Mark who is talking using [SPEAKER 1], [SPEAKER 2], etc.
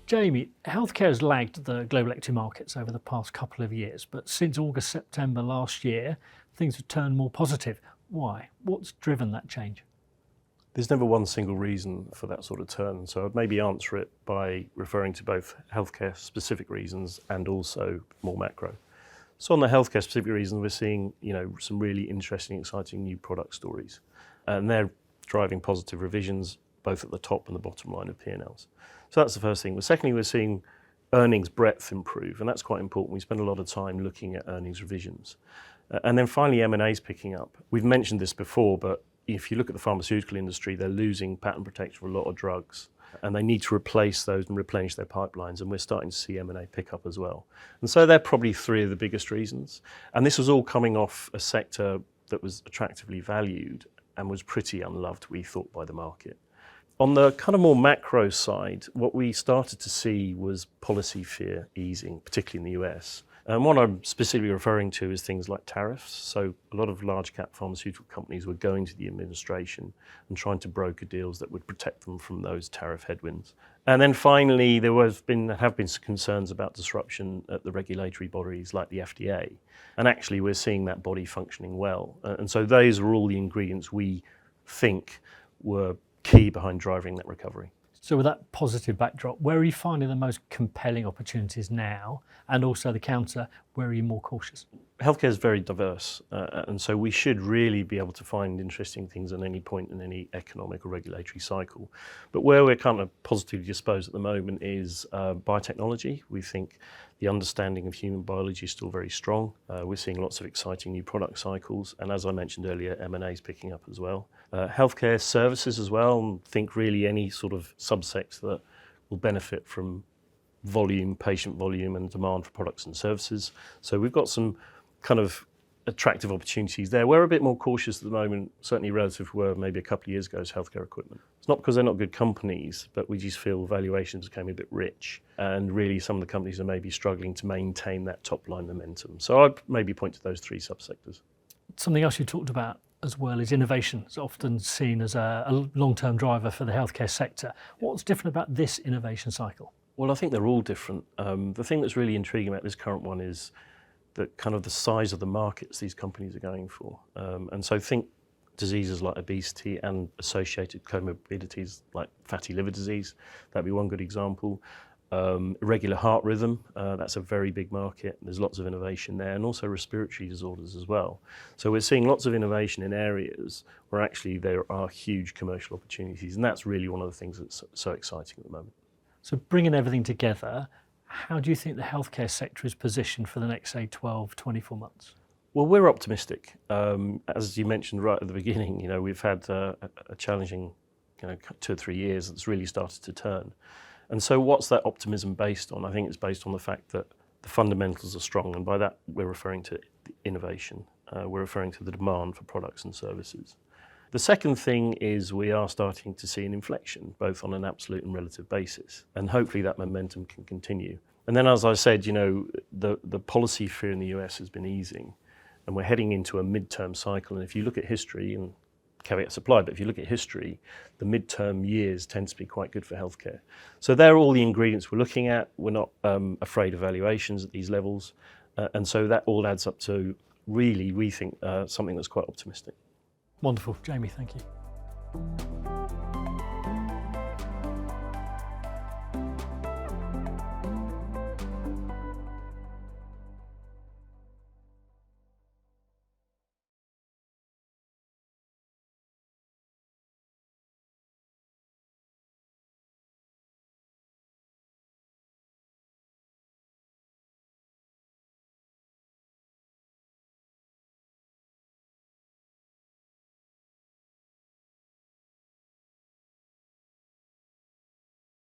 [SPEAKER 1] Jamie, healthcare has lagged the global equity markets over the past couple of years, but since August, September last year, things have turned more positive. Why? What's driven that change?
[SPEAKER 2] There's never one single reason for that sort of turn, so I'd maybe answer it by referring to both healthcare specific reasons and also more macro. So on the healthcare specific reasons, we're seeing some really interesting, exciting new product stories, and they're driving positive revisions both at the top and the bottom line of P&Ls. So that's the first thing. But secondly, we're seeing earnings breadth improve, and that's quite important. We spend a lot of time looking at earnings revisions. And then finally, M&A is picking up. We've mentioned this before, but if you look at the pharmaceutical industry, they're losing patent protection for a lot of drugs, and they need to replace those and replenish their pipelines, and we're starting to see M&A pick up as well. And so they're probably three of the biggest reasons. And this was all coming off a sector that was attractively valued and was pretty unloved, we thought, by the market. On the kind of more macro side, what we started to see was policy fear easing, particularly in the US. And what I'm specifically referring to is things like tariffs. So a lot of large cap pharmaceutical companies were going to the administration and trying to broker deals that would protect them from those tariff headwinds. And then finally, there have been some concerns about disruption at the regulatory bodies like the FDA. And actually, we're seeing that body functioning well. And so those are all the ingredients we think were key behind driving that recovery.
[SPEAKER 1] So with that positive backdrop, where are you finding the most compelling opportunities now? And also the counter, where are you more cautious?
[SPEAKER 2] Healthcare is very diverse, and so we should really be able to find interesting things at any point in any economic or regulatory cycle. But where we're kind of positively disposed at the moment is biotechnology. We think the understanding of human biology is still very strong. We're seeing lots of exciting new product cycles, and as I mentioned earlier, M&A is picking up as well. Healthcare services as well, and think really any sort of subsector that will benefit from volume, patient volume, and demand for products and services. So we've got some kind of attractive opportunities there. We're a bit more cautious at the moment, certainly relative to where maybe a couple of years ago as healthcare equipment. It's not because they're not good companies, but we just feel valuations became a bit rich, and really some of the companies are maybe struggling to maintain that top line momentum. So I'd maybe point to those three subsectors.
[SPEAKER 1] Something else you talked about as well is innovation. It's often seen as a long-term driver for the healthcare sector. What's different about this innovation cycle?
[SPEAKER 2] Well, I think they're all different. The thing that's really intriguing about this current one is the kind of the size of the markets these companies are going for. And so think diseases like obesity and associated comorbidities like fatty liver disease. That'd be one good example. Irregular heart rhythm, that's a very big market. There's lots of innovation there, and also respiratory disorders as well. So we're seeing lots of innovation in areas where actually there are huge commercial opportunities, and that's really one of the things that's so exciting at the moment.
[SPEAKER 1] So bringing everything together, how do you think the healthcare sector is positioned for the next, say, 12, 24 months?
[SPEAKER 2] Well, we're optimistic. As you mentioned right at the beginning, we've had a challenging 2 or 3 years that's really started to turn. And so what's that optimism based on? I think it's based on the fact that the fundamentals are strong, and by that we're referring to the innovation. We're referring to the demand for products and services. The second thing is we are starting to see an inflection, both on an absolute and relative basis, and hopefully that momentum can continue. And then, as I said, the policy fear in the US has been easing, and we're heading into a midterm cycle. And if you look at history, and caveat supplied, but if you look at history, the midterm years tend to be quite good for healthcare. So they're all the ingredients we're looking at. We're not afraid of valuations at these levels, and so that all adds up to really, we think, something that's quite optimistic.
[SPEAKER 1] Wonderful. Jamie, thank you.